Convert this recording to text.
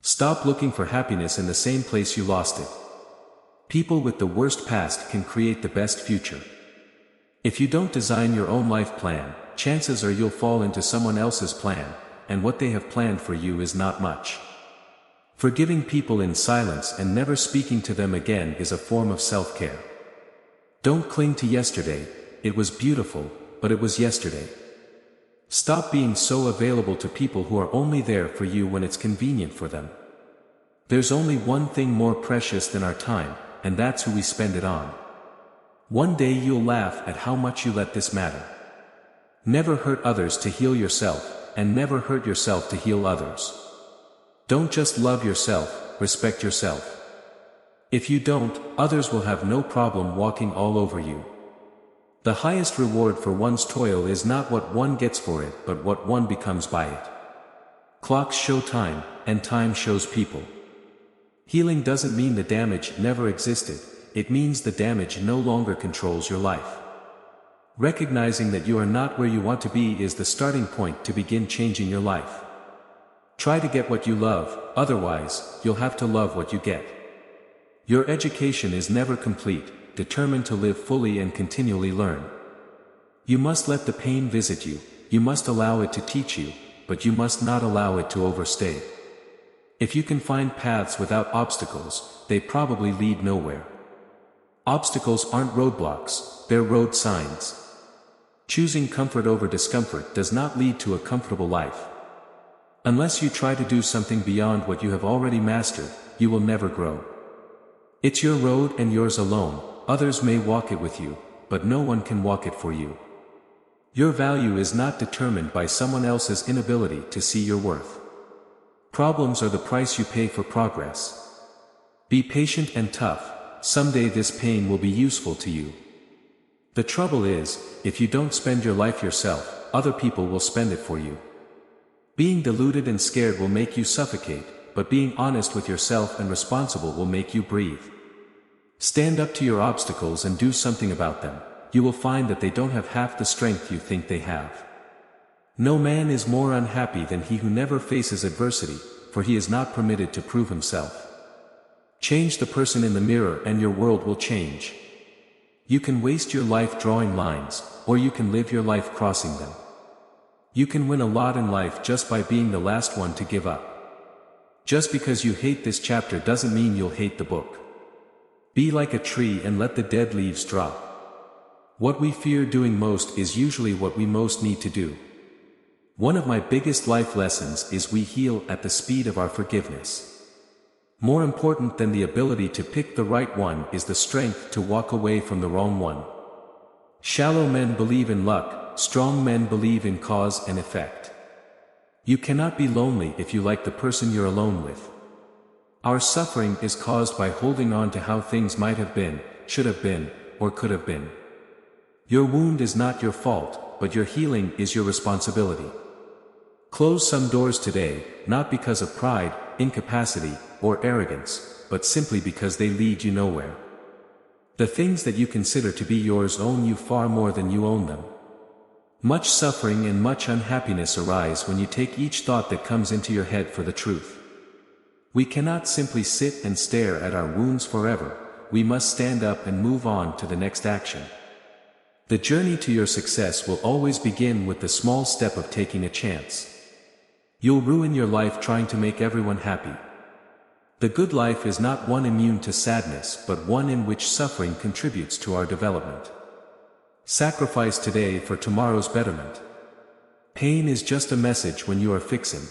Stop looking for happiness in the same place you lost it. People with the worst past can create the best future. If you don't design your own life plan, chances are you'll fall into someone else's plan, and what they have planned for you is not much. Forgiving people in silence and never speaking to them again is a form of self-care. Don't cling to yesterday. It was beautiful, but it was yesterday. Stop being so available to people who are only there for you when it's convenient for them. There's only one thing more precious than our time, and that's who we spend it on. One day you'll laugh at how much you let this matter. Never hurt others to heal yourself, and never hurt yourself to heal others. Don't just love yourself, respect yourself. If you don't, others will have no problem walking all over you. The highest reward for one's toil is not what one gets for it, but what one becomes by it. Clocks show time, and time shows people. Healing doesn't mean the damage never existed, it means the damage no longer controls your life. Recognizing that you are not where you want to be is the starting point to begin changing your life. Try to get what you love, otherwise, you'll have to love what you get. Your education is never complete. Determined to live fully and continually learn. You must let the pain visit you, you must allow it to teach you, but you must not allow it to overstay. If you can find paths without obstacles, they probably lead nowhere. Obstacles aren't roadblocks, they're road signs. Choosing comfort over discomfort does not lead to a comfortable life. Unless you try to do something beyond what you have already mastered, you will never grow. It's your road and yours alone. Others may walk it with you, but no one can walk it for you. Your value is not determined by someone else's inability to see your worth. Problems are the price you pay for progress. Be patient and tough, someday this pain will be useful to you. The trouble is, if you don't spend your life yourself, other people will spend it for you. Being deluded and scared will make you suffocate, but being honest with yourself and responsible will make you breathe. Stand up to your obstacles and do something about them. You will find that they don't have half the strength you think they have. No man is more unhappy than he who never faces adversity, for he is not permitted to prove himself. Change the person in the mirror and your world will change. You can waste your life drawing lines, or you can live your life crossing them. You can win a lot in life just by being the last one to give up. Just because you hate this chapter doesn't mean you'll hate the book. Be like a tree and let the dead leaves drop. What we fear doing most is usually what we most need to do. One of my biggest life lessons is we heal at the speed of our forgiveness. More important than the ability to pick the right one is the strength to walk away from the wrong one. Shallow men believe in luck, strong men believe in cause and effect. You cannot be lonely if you like the person you're alone with. Our suffering is caused by holding on to how things might have been, should have been, or could have been. Your wound is not your fault, but your healing is your responsibility. Close some doors today, not because of pride, incapacity, or arrogance, but simply because they lead you nowhere. The things that you consider to be yours own you far more than you own them. Much suffering and much unhappiness arise when you take each thought that comes into your head for the truth. We cannot simply sit and stare at our wounds forever, we must stand up and move on to the next action. The journey to your success will always begin with the small step of taking a chance. You'll ruin your life trying to make everyone happy. The good life is not one immune to sadness but one in which suffering contributes to our development. Sacrifice today for tomorrow's betterment. Pain is just a message when you are fixing.